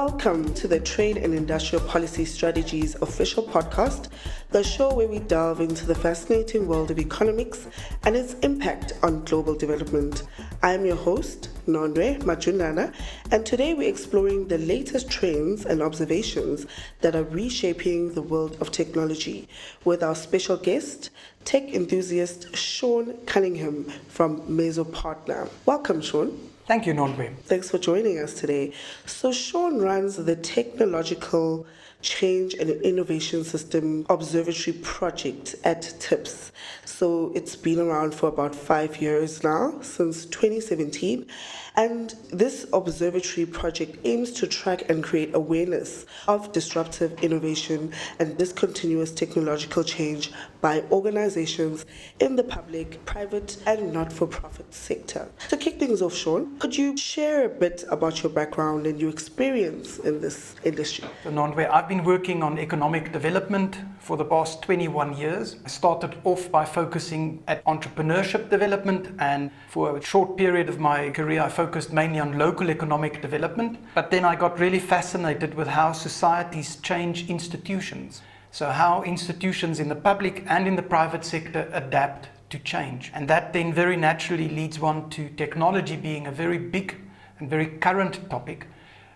Welcome to the Trade and Industrial Policy Strategies official podcast, the show where we delve into the fascinating world of economics and its impact on global development. I am your host, Nondwe Majunana, and today we're exploring the latest trends and observations that are reshaping the world of technology with our special guest, tech enthusiast Shawn Cunningham from Mesopartner. Welcome, Shawn. Thank you, Nondwe. Thanks for joining us today. So Shawn runs the Technological Change and Innovation System Observatory project at TIPS. So it's been around for about 5 years now, since 2017. And this observatory project aims to track and create awareness of disruptive innovation and discontinuous technological change by organizations in the public, private, and not-for-profit sector. To kick things off, Shawn, could you share a bit about your background and your experience in this industry? So, Nondwe, I've been working on economic development for the past 21 years. I started off by focusing at entrepreneurship development, and for a short period of my career, I focused mainly on local economic development. But then I got really fascinated with how societies change institutions. So how institutions in the public and in the private sector adapt to change. And that then very naturally leads one to technology being a very big and very current topic,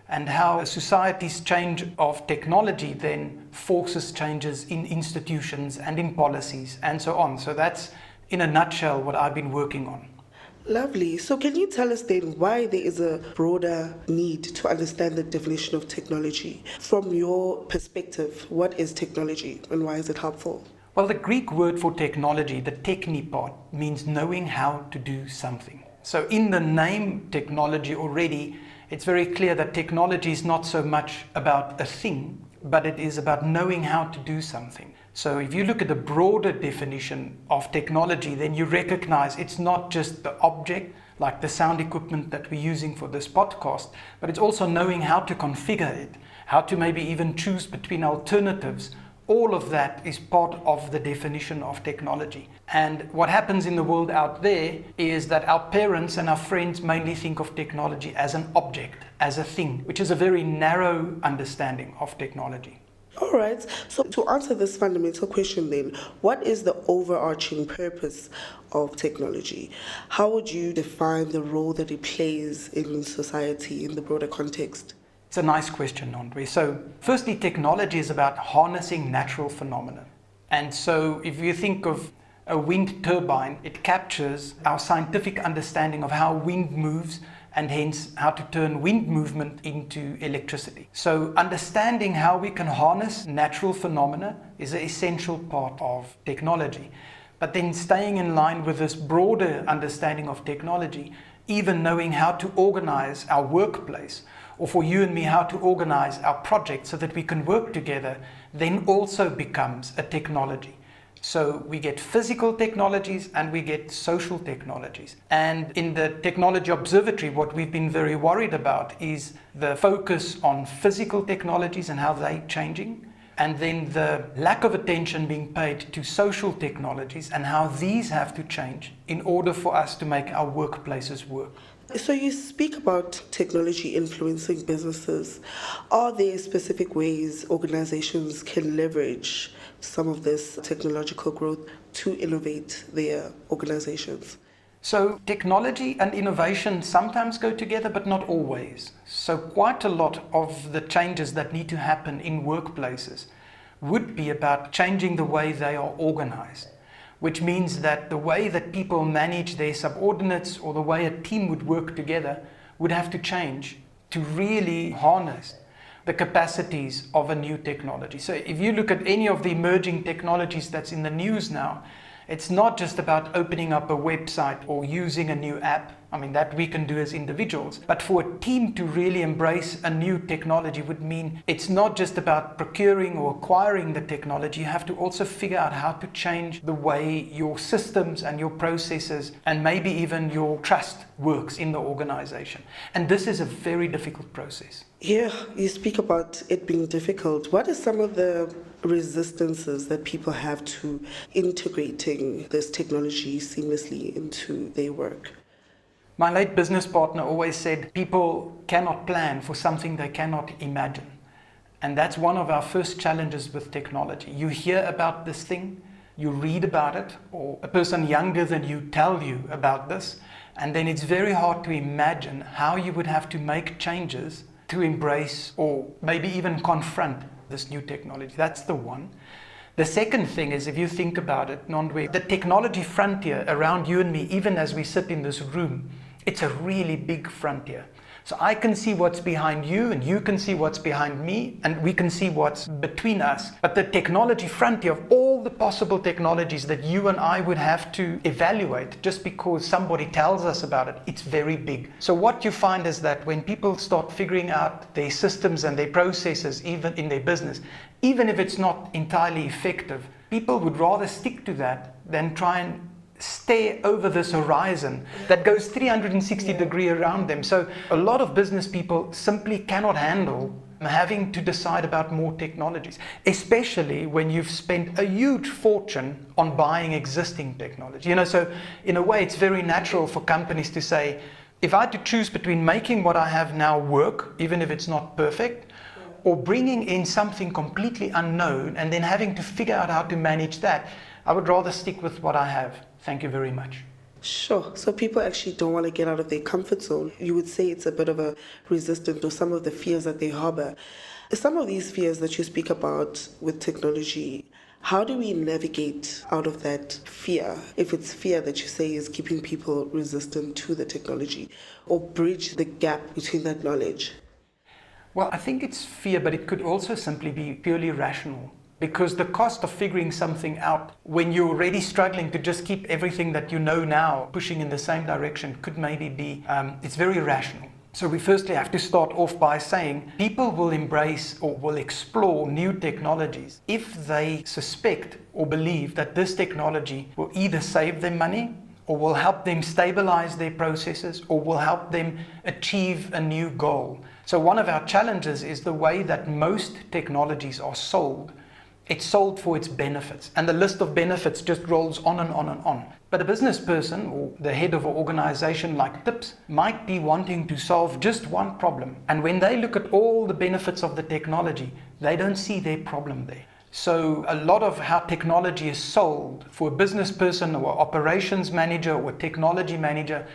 and how a society's change of technology then forces changes in institutions and in policies and so on. So that's, in a nutshell, what I've been working on. Lovely. So can you tell us then why there is a broader need to understand the definition of technology? From your perspective, what is technology and why is it helpful? Well, the Greek word for technology, the techni part, means knowing how to do something. So in the name technology already, it's very clear that technology is not so much about a thing, but it is about knowing how to do something. So if you look at the broader definition of technology, then you recognize it's not just the object, like the sound equipment that we're using for this podcast, but it's also knowing how to configure it, how to maybe even choose between alternatives. All of that is part of the definition of technology. And what happens in the world out there is that our parents and our friends mainly think of technology as an object, as a thing, which is a very narrow understanding of technology. All right. So to answer this fundamental question then, what is the overarching purpose of technology? How would you define the role that it plays in society in the broader context? It's a nice question, Nondwe. So firstly, technology is about harnessing natural phenomena. And so if you think of a wind turbine, it captures our scientific understanding of how wind moves and hence how to turn wind movement into electricity. So understanding how we can harness natural phenomena is an essential part of technology. But then staying in line with this broader understanding of technology, even knowing how to organize our workplace, or for you and me, how to organize our project so that we can work together, then also becomes a technology. So we get physical technologies and we get social technologies. And in the Technology Observatory, what we've been very worried about is the focus on physical technologies and how they're changing, and then the lack of attention being paid to social technologies and how these have to change in order for us to make our workplaces work. So you speak about technology influencing businesses. Are there specific ways organizations can leverage some of this technological growth to innovate their organizations? So technology and innovation sometimes go together, but not always. So quite a lot of the changes that need to happen in workplaces would be about changing the way they are organized, which means that the way that people manage their subordinates or the way a team would work together would have to change to really harness the capacities of a new technology. So if you look at any of the emerging technologies that's in the news now, it's not just about opening up a website or using a new app. I mean, that we can do as individuals. But for a team to really embrace a new technology would mean it's not just about procuring or acquiring the technology. You have to also figure out how to change the way your systems and your processes and maybe even your trust works in the organization. And this is a very difficult process. Yeah, you speak about it being difficult. What are some of the resistances that people have to integrating this technology seamlessly into their work? My late business partner always said people cannot plan for something they cannot imagine. And that's one of our first challenges with technology. You hear about this thing, you read about it, or a person younger than you tell you about this, and then it's very hard to imagine how you would have to make changes to embrace or maybe even confront this new technology. That's the one. The second thing is, if you think about it, Nondwe, the technology frontier around you and me, even as we sit in this room, it's a really big frontier. So I can see what's behind you, and you can see what's behind me, and we can see what's between us. But the technology frontier of all the possible technologies that you and I would have to evaluate just because somebody tells us about it, it's very big. So what you find is that when people start figuring out their systems and their processes, even in their business, even if it's not entirely effective, people would rather stick to that than try and stare over this horizon that goes 360 degrees around them. So a lot of business people simply cannot handle having to decide about more technologies, especially when you've spent a huge fortune on buying existing technology. So in a way, it's very natural for companies to say, if I had to choose between making what I have now work, even if it's not perfect, or bringing in something completely unknown and then having to figure out how to manage that, I would rather stick with what I have. Thank you very much. Sure. So people actually don't want to get out of their comfort zone. You would say it's a bit of a resistance to some of the fears that they harbor. Some of these fears that you speak about with technology, how do we navigate out of that fear? If it's fear that you say is keeping people resistant to the technology, or bridge the gap between that knowledge? Well, I think it's fear, but it could also simply be purely rational. Because the cost of figuring something out when you're already struggling to just keep everything that you know now pushing in the same direction could maybe be, it's very rational. So we firstly have to start off by saying people will embrace or will explore new technologies if they suspect or believe that this technology will either save them money or will help them stabilize their processes or will help them achieve a new goal. So one of our challenges is the way that most technologies are sold. It's sold for its benefits, and the list of benefits just rolls on and on and on. But a business person or the head of an organization like TIPS might be wanting to solve just one problem. And when they look at all the benefits of the technology, they don't see their problem there. So a lot of how technology is sold for a business person or operations manager or technology manager,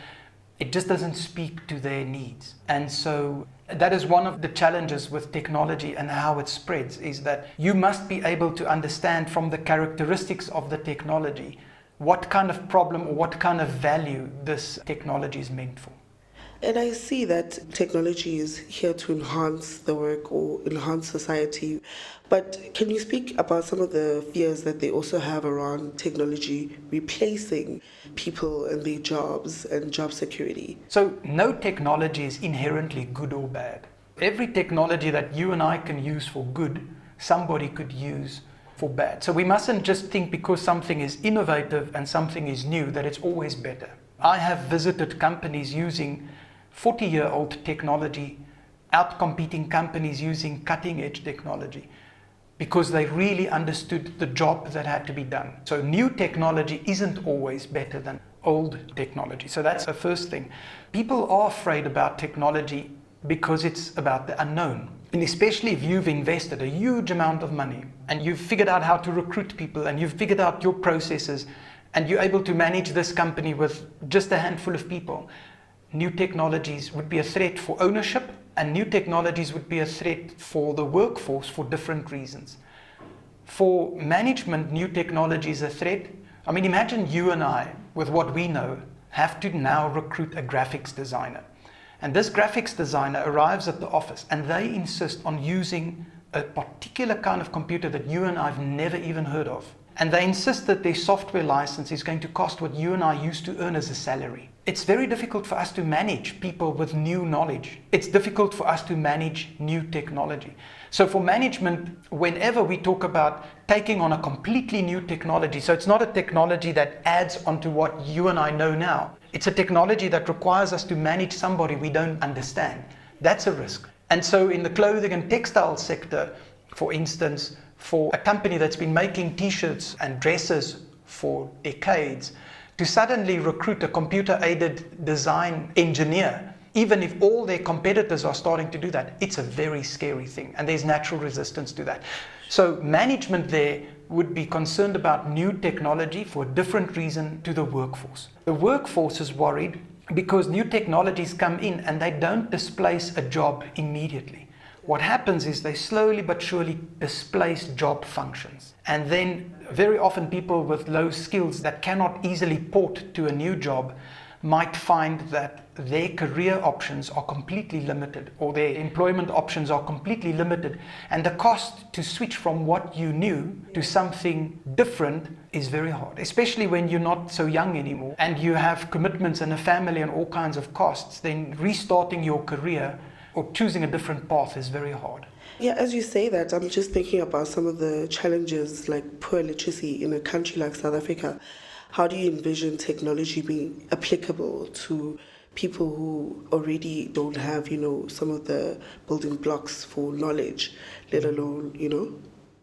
it just doesn't speak to their needs. And so that is one of the challenges with technology and how it spreads, is that you must be able to understand from the characteristics of the technology what kind of problem or what kind of value this technology is meant for. And I see that technology is here to enhance the work or enhance society. But can you speak about some of the fears that they also have around technology replacing people and their jobs and job security? So no technology is inherently good or bad. Every technology that you and I can use for good, somebody could use for bad. So we mustn't just think because something is innovative and something is new that it's always better. I have visited companies using 40-year-old technology, outcompeting companies using cutting-edge technology because they really understood the job that had to be done. So new technology isn't always better than old technology. So that's the first thing. People are afraid about technology because it's about the unknown. And especially if you've invested a huge amount of money and you've figured out how to recruit people and you've figured out your processes and you're able to manage this company with just a handful of people, new technologies would be a threat for ownership, and new technologies would be a threat for the workforce for different reasons. For management, new technology is a threat. I mean, imagine you and I, with what we know, have to now recruit a graphics designer. And this graphics designer arrives at the office and they insist on using a particular kind of computer that you and I have never even heard of. And they insist that their software license is going to cost what you and I used to earn as a salary. It's very difficult for us to manage people with new knowledge. It's difficult for us to manage new technology. So for management, whenever we talk about taking on a completely new technology, so it's not a technology that adds onto what you and I know now. It's a technology that requires us to manage somebody we don't understand. That's a risk. And so in the clothing and textile sector, for instance, for a company that's been making t-shirts and dresses for decades, to suddenly recruit a computer-aided design engineer, even if all their competitors are starting to do that, it's a very scary thing, and there's natural resistance to that. So management there would be concerned about new technology for a different reason to the workforce. The workforce is worried because new technologies come in and they don't displace a job immediately. What happens is they slowly but surely displace job functions. And then very often people with low skills that cannot easily port to a new job might find that their career options are completely limited, or their employment options are completely limited. And the cost to switch from what you knew to something different is very hard, especially when you're not so young anymore and you have commitments and a family and all kinds of costs. Then restarting your career or choosing a different path is very hard. Yeah, as you say that, I'm just thinking about some of the challenges like poor literacy in a country like South Africa. How do you envision technology being applicable to people who already don't have, some of the building blocks for knowledge, let alone,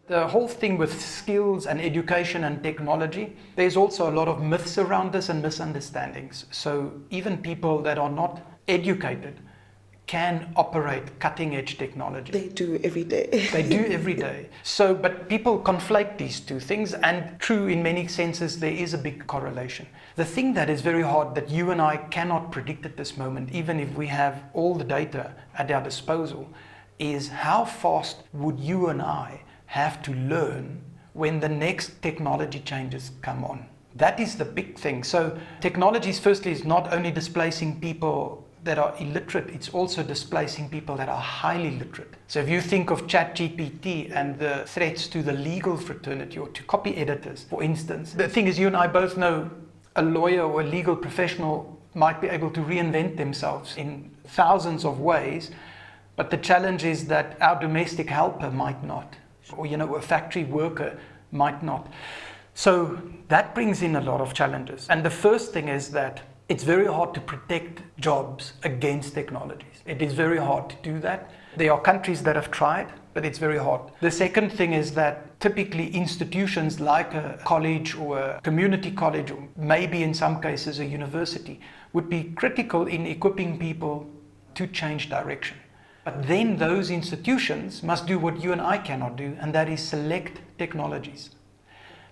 The whole thing with skills and education and technology, there's also a lot of myths around this and misunderstandings. So even people that are not educated can operate cutting-edge technology. They do every day. They do every day. So, but people conflate these two things, and true in many senses, there is a big correlation. The thing that is very hard that you and I cannot predict at this moment, even if we have all the data at our disposal, is how fast would you and I have to learn when the next technology changes come on? That is the big thing. So technologies, firstly, is not only displacing people that are illiterate, it's also displacing people that are highly literate. So if you think of ChatGPT and the threats to the legal fraternity or to copy editors, for instance, the thing is, you and I both know a lawyer or a legal professional might be able to reinvent themselves in thousands of ways, but the challenge is that our domestic helper might not, or a factory worker might not. So that brings in a lot of challenges. And the first thing is that it's very hard to protect jobs against technologies. It is very hard to do that. There are countries that have tried, but it's very hard. The second thing is that typically institutions like a college or a community college, or maybe in some cases a university, would be critical in equipping people to change direction. But then those institutions must do what you and I cannot do, and that is select technologies.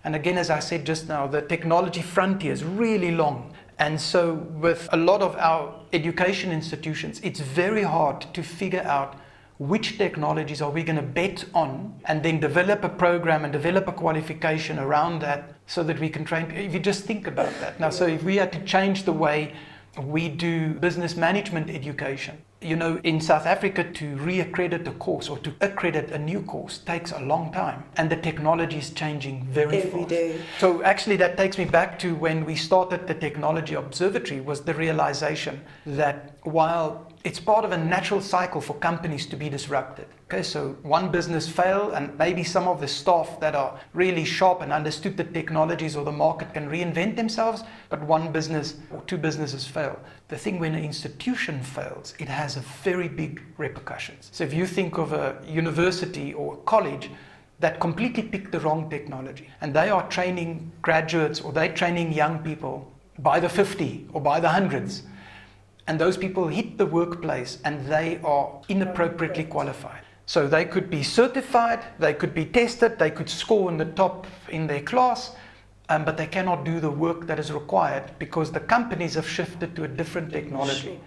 And again, as I said just now, the technology frontier is really long. And so with a lot of our education institutions, it's very hard to figure out which technologies are we going to bet on and then develop a program and develop a qualification around that so that we can train. If you just think about that. Now, so if we had to change the way we do business management education, in South Africa, to re-accredit a course or to accredit a new course takes a long time, and the technology is changing very fast. Every day. So actually that takes me back to when we started the Technology Observatory, was the realization that while it's part of a natural cycle for companies to be disrupted. Okay, so one business fail and maybe some of the staff that are really sharp and understood the technologies or the market can reinvent themselves, but one business or two businesses fail. The thing when an institution fails, it has a very big repercussions. So if you think of a university or a college that completely picked the wrong technology and they are training graduates or they're training young people by the 50 or by the hundreds, and those people hit the workplace and they are inappropriately qualified. So they could be certified, they could be tested, they could score in the top in their class, but they cannot do the work that is required because the companies have shifted to a different technology.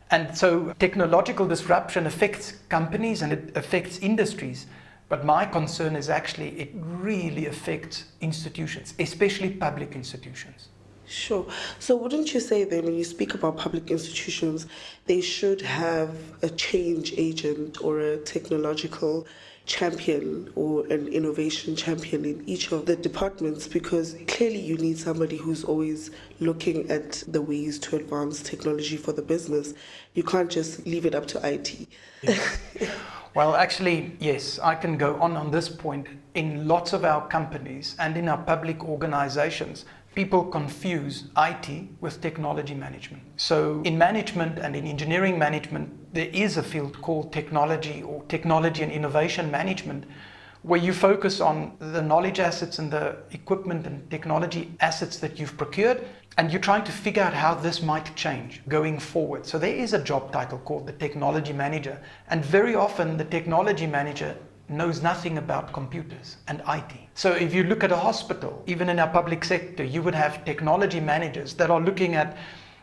And so technological disruption affects companies and it affects industries. But my concern is actually it really affects institutions, especially public institutions. Sure. So wouldn't you say then when you speak about public institutions, they should have a change agent or a technological champion or an innovation champion in each of the departments? Because clearly you need somebody who's always looking at the ways to advance technology for the business. You can't just leave it up to IT. Well, actually, yes, I can go on this point. In lots of our companies and in our public organizations, people confuse IT with technology management. So in management and in engineering management, there is a field called technology or technology and innovation management, where you focus on the knowledge assets and the equipment and technology assets that you've procured, and you're trying to figure out how this might change going forward. So there is a job title called the technology manager, and very often the technology manager knows nothing about computers and IT. So if you look at a hospital, even in our public sector, you would have technology managers that are looking at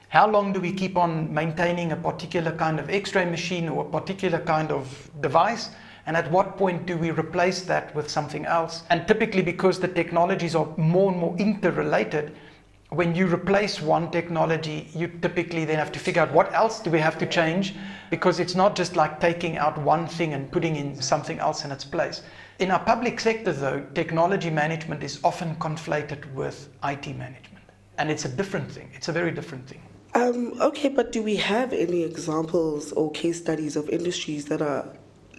how long do we keep on maintaining a particular kind of X-ray machine or a particular kind of device, and at what point do we replace that with something else? And typically, because the technologies are more and more interrelated, when you replace one technology, you typically then have to figure out what else do we have to change, because it's not just like taking out one thing and putting in something else in its place. In our public sector, though, technology management is often conflated with IT management. And it's a different thing. It's a very different thing. Okay, but do we have any examples or case studies of industries that are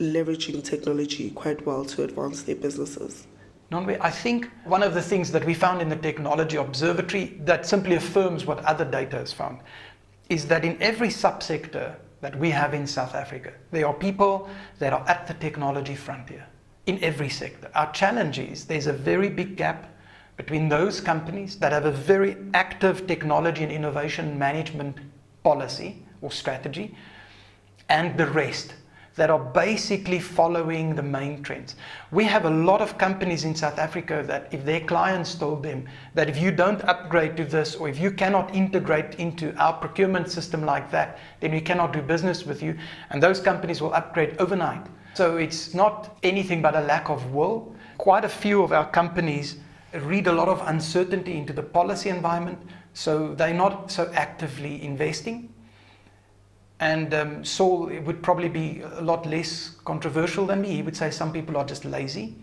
leveraging technology quite well to advance their businesses? Nonway, I think one of the things that we found in the technology observatory that simply affirms what other data has found is that in every subsector that we have in South Africa, there are people that are at the technology frontier in every sector. Our challenge is there's a very big gap between those companies that have a very active technology and innovation management policy or strategy and the rest that are basically following the main trends. We have a lot of companies in South Africa that if their clients told them that if you don't upgrade to this, or if you cannot integrate into our procurement system like that, then we cannot do business with you, and those companies will upgrade overnight. So it's not anything but a lack of will. Quite a few of our companies read a lot of uncertainty into the policy environment, so they're not so actively investing. And Saul would probably be a lot less controversial than me. He would say some people are just lazy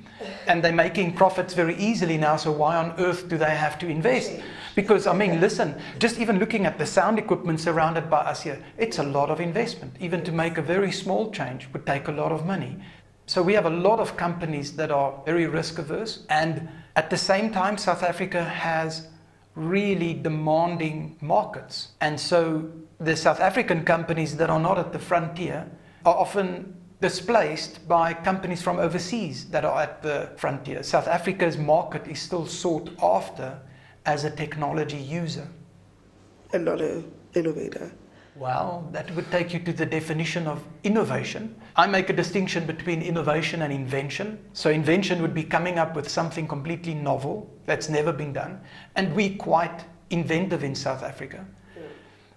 and they're making profits very easily now, so why on earth do they have to invest? Because, I mean, listen, just even looking at the sound equipment surrounded by us here, it's a lot of investment. Even to make a very small change would take a lot of money. So we have a lot of companies that are very risk averse, and at the same time South Africa has really demanding markets. And so the South African companies that are not at the frontier are often displaced by companies from overseas that are at the frontier. South Africa's market is still sought after as a technology user. And not an innovator. Well, that would take you to the definition of innovation. I make a distinction between innovation and invention. So invention would be coming up with something completely novel that's never been done. And we're quite inventive in South Africa. Yeah.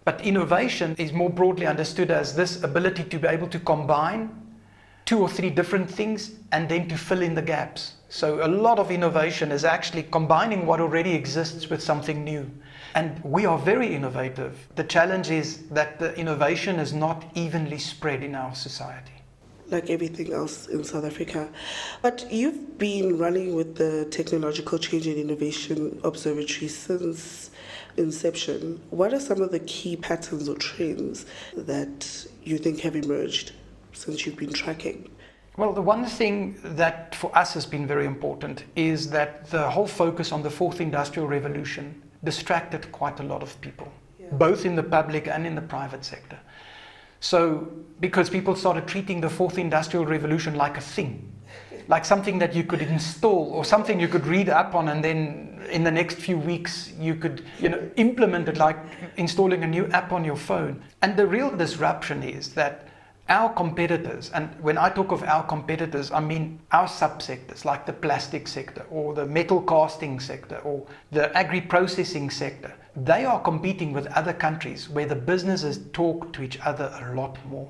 But innovation is more broadly understood as this ability to be able to combine 2 or 3 different things and then to fill in the gaps. So a lot of innovation is actually combining what already exists with something new. And we are very innovative. The challenge is that the innovation is not evenly spread in our society. Like everything else in South Africa. But you've been running with the Technological Change and Innovation Observatory since inception. What are some of the key patterns or trends that you think have emerged since you've been tracking? Well, the one thing that for us has been very important is that the whole focus on the 4th Industrial Revolution distracted quite a lot of people, both in the public and in the private sector. So, because people started treating the 4th Industrial Revolution like a thing, like something that you could install or something you could read up on, and then in the next few weeks you could, implement it like installing a new app on your phone. And the real disruption is that our competitors, and when I talk of our competitors, I mean our subsectors like the plastic sector or the metal casting sector or the agri-processing sector, they are competing with other countries where the businesses talk to each other a lot more,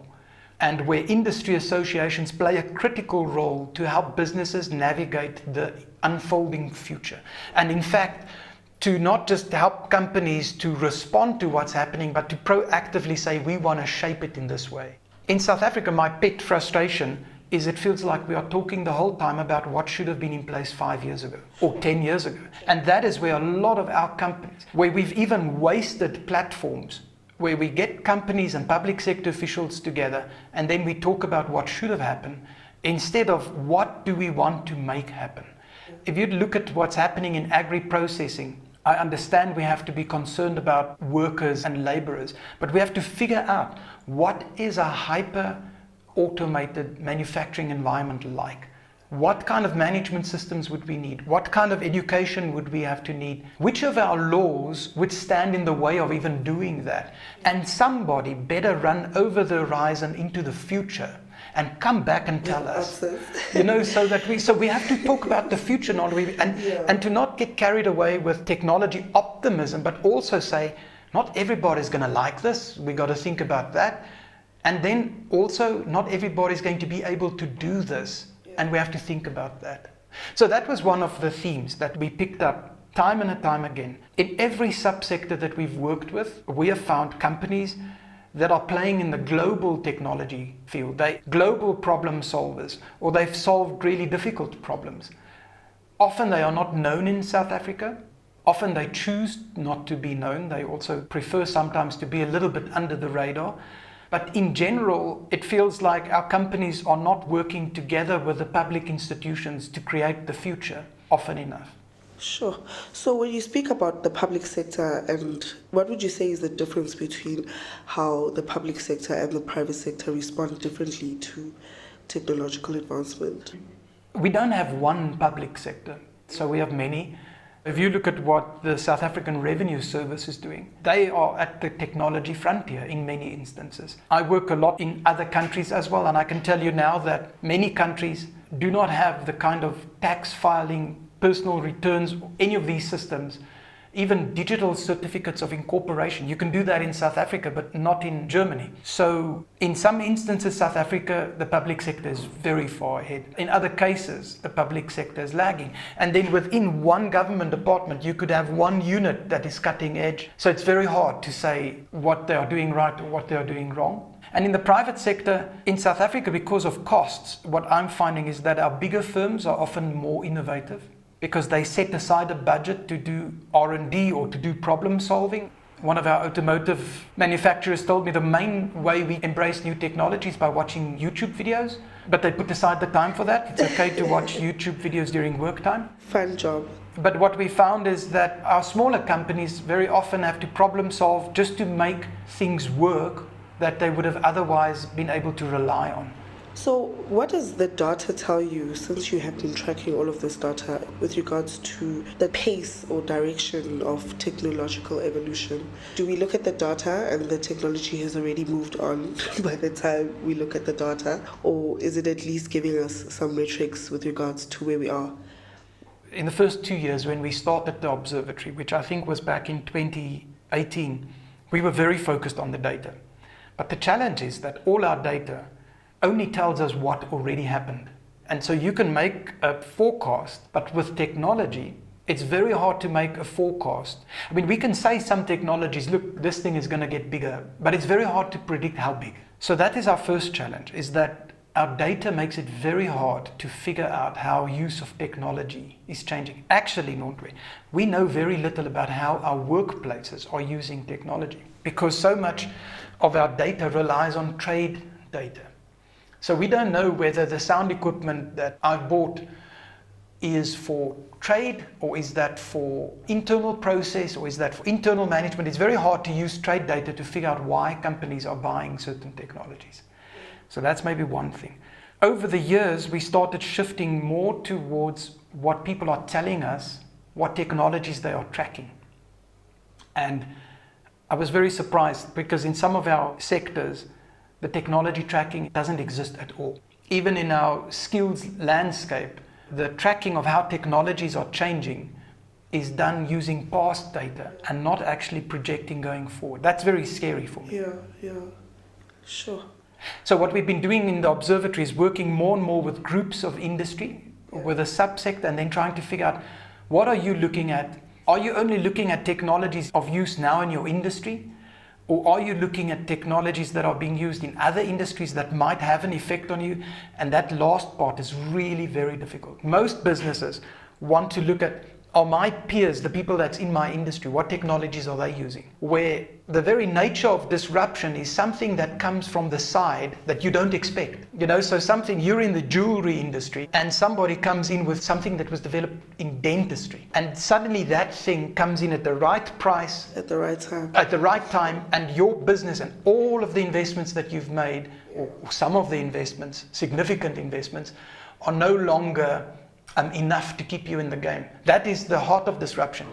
and where industry associations play a critical role to help businesses navigate the unfolding future. And in fact, to not just help companies to respond to what's happening, but to proactively say, we want to shape it in this way. In South Africa, my pet frustration is it feels like we are talking the whole time about what should have been in place 5 years ago or 10 years ago. And that is where a lot of our companies, where we've even wasted platforms, where we get companies and public sector officials together and then we talk about what should have happened instead of what do we want to make happen. If you look at what's happening in agri-processing, I understand we have to be concerned about workers and laborers, but we have to figure out what is a hyper-automated manufacturing environment like. What kind of management systems would we need? What kind of education would we have to need? Which of our laws would stand in the way of even doing that? And somebody better run over the horizon into the future and come back and tell us, so we have to talk about the future, and to not get carried away with technology optimism, but also say, not everybody's going to like this. We got to think about that. And then also, not everybody's going to be able to do this. And we have to think about that. So that was one of the themes that we picked up time and time again. In every subsector that we've worked with, we have found companies that are playing in the global technology field. They're global problem solvers, or they've solved really difficult problems. Often they are not known in South Africa. Often they choose not to be known. They also prefer sometimes to be a little bit under the radar. But in general, it feels like our companies are not working together with the public institutions to create the future often enough. Sure. So when you speak about the public sector, and what would you say is the difference between how the public sector and the private sector respond differently to technological advancement? We don't have one public sector, so we have many. If you look at what the South African Revenue Service is doing, they are at the technology frontier in many instances. I work a lot in other countries as well, and I can tell you now that many countries do not have the kind of tax filing, personal returns, any of these systems, even digital certificates of incorporation. You can do that in South Africa, but not in Germany. So in some instances, South Africa, the public sector is very far ahead. In other cases, the public sector is lagging. And then within one government department, you could have one unit that is cutting edge. So it's very hard to say what they are doing right or what they are doing wrong. And in the private sector, in South Africa, because of costs, what I'm finding is that our bigger firms are often more innovative, because they set aside a budget to do R&D or to do problem solving. One of our automotive manufacturers told me the main way we embrace new technology is by watching YouTube videos, but they put aside the time for that. It's okay to watch YouTube videos during work time. Fun job. But what we found is that our smaller companies very often have to problem solve just to make things work that they would have otherwise been able to rely on. So what does the data tell you, since you have been tracking all of this data, with regards to the pace or direction of technological evolution? Do we look at the data and the technology has already moved on by the time we look at the data? Or is it at least giving us some metrics with regards to where we are? In the first 2 years when we started the Observatory, which I think was back in 2018, we were very focused on the data. But the challenge is that all our data only tells us what already happened. And so you can make a forecast, but with technology, it's very hard to make a forecast. I mean, we can say some technologies, look, this thing is going to get bigger, but it's very hard to predict how big. So that is our first challenge, is that our data makes it very hard to figure out how use of technology is changing. Actually, we know very little about how our workplaces are using technology, because so much of our data relies on trade data. So we don't know whether the sound equipment that I've bought is for trade, or is that for internal process, or is that for internal management. It's very hard to use trade data to figure out why companies are buying certain technologies. So that's maybe one thing. Over the years, we started shifting more towards what people are telling us, what technologies they are tracking. And I was very surprised, because in some of our sectors, the technology tracking doesn't exist at all. Even in our skills landscape, the tracking of how technologies are changing is done using past data and not actually projecting going forward. That's very scary for me. Yeah, sure. So what we've been doing in the Observatory is working more and more with groups of industry, with a subsector, and then trying to figure out, what are you looking at? Are you only looking at technologies of use now in your industry? Or are you looking at technologies that are being used in other industries that might have an effect on you? And that last part is really very difficult. Most businesses want to look at, are my peers, the people that's in my industry, what technologies are they using? Where the very nature of disruption is something that comes from the side that you don't expect. So something, you're in the jewelry industry and somebody comes in with something that was developed in dentistry. And suddenly that thing comes in at the right price. At the right time. At the right time, and your business and all of the investments that you've made, or some of the investments, significant investments, are no longer enough to keep you in the game. That is the heart of disruption.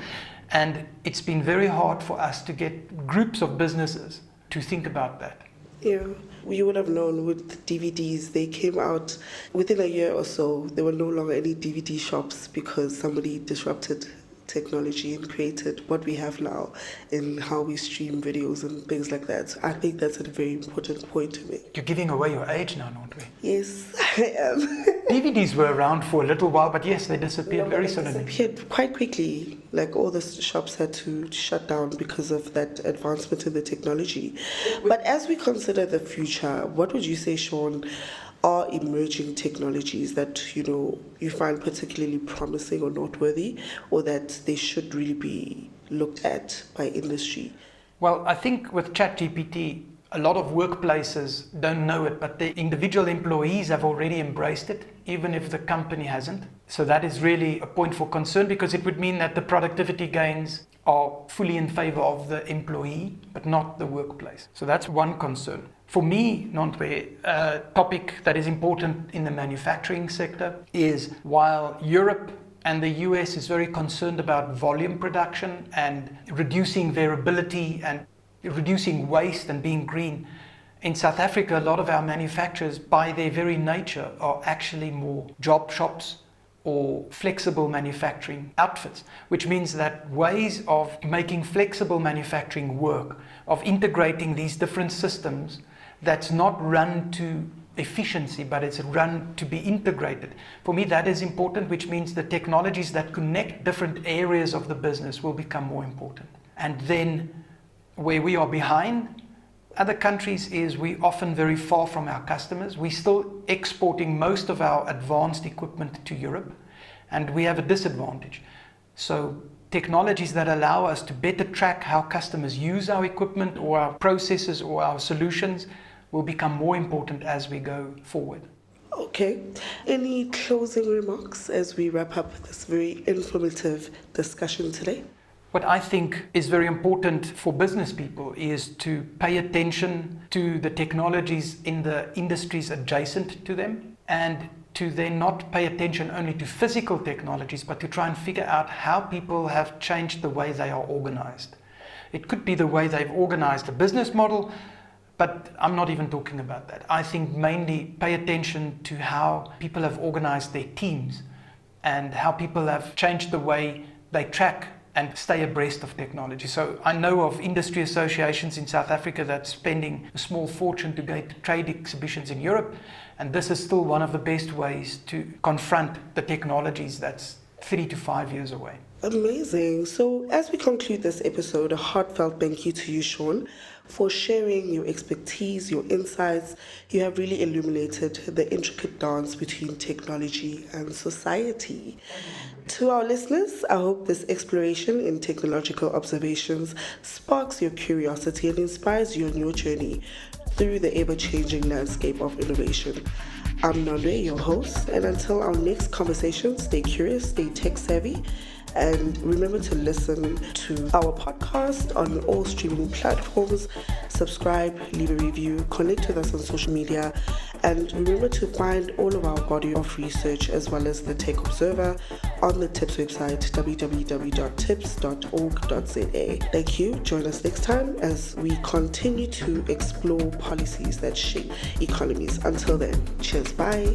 And it's been very hard for us to get groups of businesses to think about that. Yeah, you would have known with DVDs, they came out within a year or so. There were no longer any DVD shops because somebody disrupted technology and created what we have now in how we stream videos and things like that. I think that's a very important point to make. You're giving away your age now, aren't we? Yes, I am. DVDs were around for a little while, but yes, they disappeared very suddenly. Disappeared quite quickly. Like all the shops had to shut down because of that advancement in the technology. But as we consider the future, what would you say, Shawn, are emerging technologies that you find particularly promising or noteworthy, or that they should really be looked at by industry? Well, I think with ChatGPT, a lot of workplaces don't know it, but the individual employees have already embraced it, even if the company hasn't. So that is really a point for concern, because it would mean that the productivity gains are fully in favor of the employee, but not the workplace. So that's one concern. For me, Nantwe, a topic that is important in the manufacturing sector is, while Europe and the US is very concerned about volume production and reducing variability and reducing waste and being green, in South Africa, a lot of our manufacturers, by their very nature, are actually more job shops or flexible manufacturing outfits, which means that ways of making flexible manufacturing work, of integrating these different systems, that's not run to efficiency, but it's run to be integrated. For me, that is important, which means the technologies that connect different areas of the business will become more important. And then where we are behind other countries is we're often very far from our customers. We're still exporting most of our advanced equipment to Europe, and we have a disadvantage. So technologies that allow us to better track how customers use our equipment or our processes or our solutions will become more important as we go forward. Okay. Any closing remarks as we wrap up this very informative discussion today? What I think is very important for business people is to pay attention to the technologies in the industries adjacent to them, and to then not pay attention only to physical technologies, but to try and figure out how people have changed the way they are organized. It could be the way they've organized a business model, but I'm not even talking about that. I think mainly pay attention to how people have organized their teams and how people have changed the way they track and stay abreast of technology. So I know of industry associations in South Africa that's spending a small fortune to go to trade exhibitions in Europe, and this is still one of the best ways to confront the technologies that's 3 to 5 years away. Amazing. So as we conclude this episode, a heartfelt thank you to you, Shawn, for sharing your expertise, your insights. You have really illuminated the intricate dance between technology and society. To our listeners, I hope this exploration in technological observations sparks your curiosity and inspires you on your journey through the ever-changing landscape of innovation. I'm Nandwe, your host, and until our next conversation, stay curious, stay tech-savvy, and remember to listen to our podcast on all streaming platforms. Subscribe, leave a review, connect with us on social media, and remember to find all of our body of research as well as the Tech Observer on the TIPS website, www.tips.org.za. Thank you. Join us next time as we continue to explore policies that shape economies. Until then, cheers, bye.